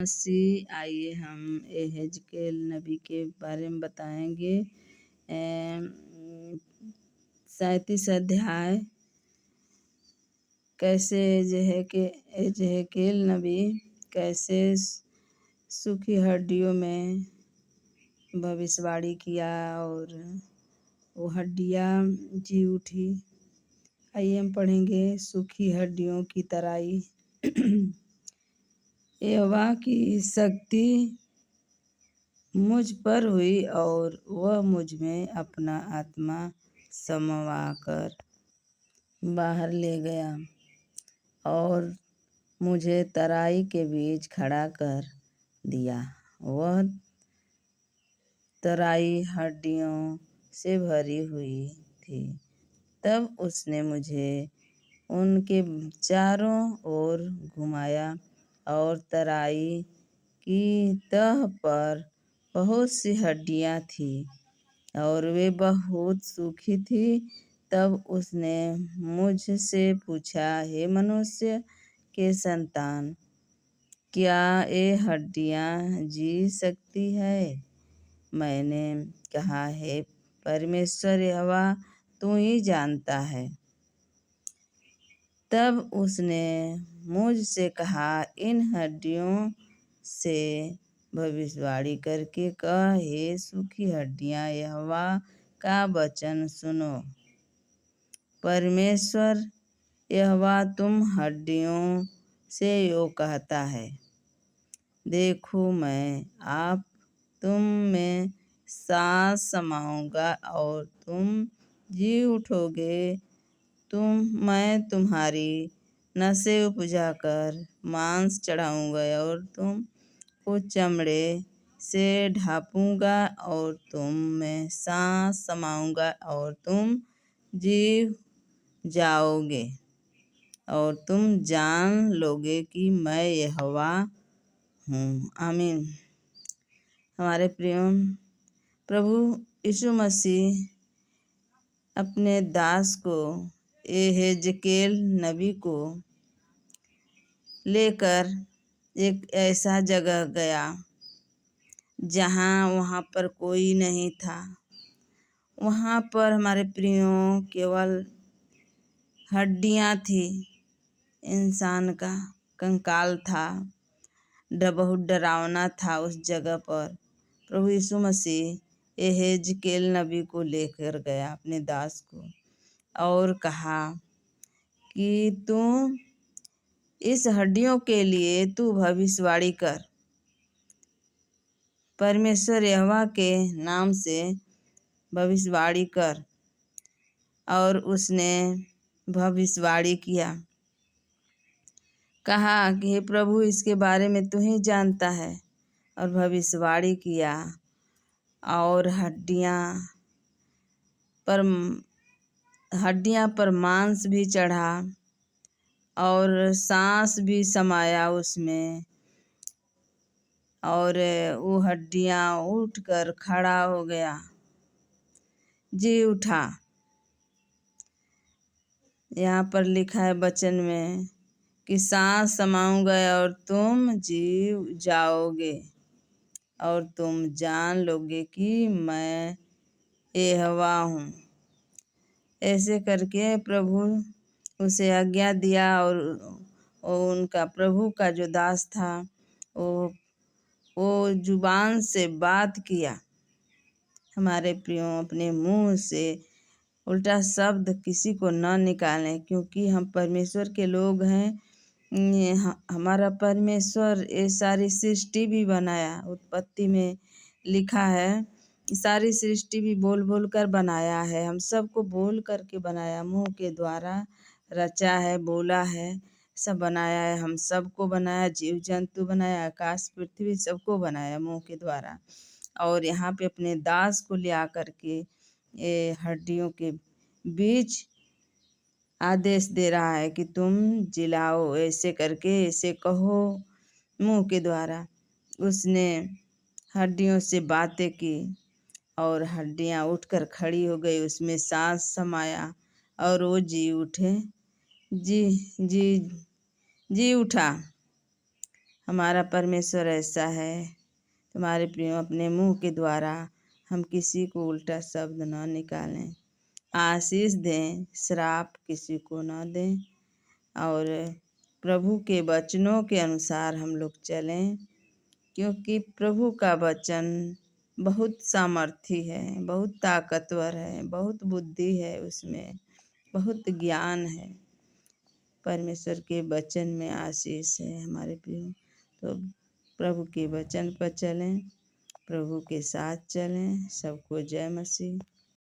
आइए हम यहेजकेल नबी के बारे में बताएंगे। 37 अध्याय कैसे यहेजकेल नबी कैसे सूखी हड्डियों में भविष्यवाणी किया और वो हड्डियाँ जी उठी। आइए हम पढ़ेंगे सूखी हड्डियों की तराई। यहोवा की शक्ति मुझ पर हुई और वह मुझ में अपना आत्मा समवाकर बाहर ले गया और मुझे तराई के बीच खड़ा कर दिया। वह तराई हड्डियों से भरी हुई थी। तब उसने मुझे उनके चारों ओर घुमाया और तराई की तह पर बहुत सी हड्डियाँ थीं और वे बहुत सूखी थी। तब उसने मुझसे पूछा, हे मनुष्य के संतान, क्या ये हड्डियाँ जी सकती है? मैंने कहा, हे परमेश्वर यहोवा, तू ही जानता है। तब उसने मुझसे कहा, इन हड्डियों से भविष्यवाणी करके कह, हे सूखी हड्डियाँ, यहोवा का वचन सुनो। परमेश्वर यहोवा तुम हड्डियों से यो कहता है, देखो मैं आप तुम में सांस समाऊंगा और तुम जी उठोगे। मैं तुम्हारी नसें उपजा कर मांस चढ़ाऊंगा और तुम को चमड़े से ढांपूंगा और तुम में सांस समाऊंगा और तुम जी जाओगे और तुम जान लोगे कि मैं यहोवा हूँ। आमीन। हमारे प्रिय प्रभु यीशु मसीह अपने दास को यहेजकेल नबी को लेकर एक ऐसा जगह गया जहाँ वहाँ पर कोई नहीं था। वहाँ पर हमारे प्रियों केवल हड्डियाँ थी, इंसान का कंकाल था। बहुत डरावना था उस जगह पर। प्रभु यीशु मसीह यहेजकेल नबी को लेकर गया अपने दास को और कहा कि तू इस हड्डियों के लिए तू भविष्यवाणी कर। परमेश्वर यहोवा के नाम से भविष्यवाणी कर। और उसने भविष्यवाणी किया। कहा कि हे प्रभु, इसके बारे में तू ही जानता है। और भविष्यवाणी किया और हड्डियाँ पर मांस भी चढ़ा और सांस भी समाया उसमें और वो हड्डियाँ उठकर खड़ा हो गया, जी उठा। यहाँ पर लिखा है वचन में कि सांस समाऊंगा और तुम जी जाओगे और तुम जान लोगे कि मैं यहोवा हूँ। ऐसे करके प्रभु उसे आज्ञा दिया और उनका प्रभु का जो दास था वो जुबान से बात किया। हमारे प्रियों, अपने मुंह से उल्टा शब्द किसी को न निकालें, क्योंकि हम परमेश्वर के लोग हैं। हमारा परमेश्वर ये सारी सृष्टि भी बनाया। उत्पत्ति में लिखा है, सारी सृष्टि भी बोल बोल कर बनाया है। हम सबको बोल करके बनाया, मुंह के द्वारा रचा है, बोला है, सब बनाया है। हम सबको बनाया, जीव जंतु बनाया, आकाश पृथ्वी सबको बनाया मुंह के द्वारा। और यहाँ पे अपने दास को ले आकर के ये हड्डियों के बीच आदेश दे रहा है कि तुम जिलाओ, ऐसे करके ऐसे कहो मुंह के द्वारा। उसने हड्डियों से बातें की और हड्डियां उठकर खड़ी हो गई, उसमें सांस समाया और वो जी उठे, जी जी जी उठा। हमारा परमेश्वर ऐसा है। तुम्हारे प्रिय अपने मुंह के द्वारा हम किसी को उल्टा शब्द न निकालें, आशीष दें, श्राप किसी को न दें, और प्रभु के वचनों के अनुसार हम लोग चलें, क्योंकि प्रभु का वचन बहुत सामर्थी है, बहुत ताकतवर है, बहुत बुद्धि है, उसमें बहुत ज्ञान है। परमेश्वर के वचन में आशीष है हमारे प्रिय। तो प्रभु के वचन पर चलें, प्रभु के साथ चलें। सबको जय मसीह।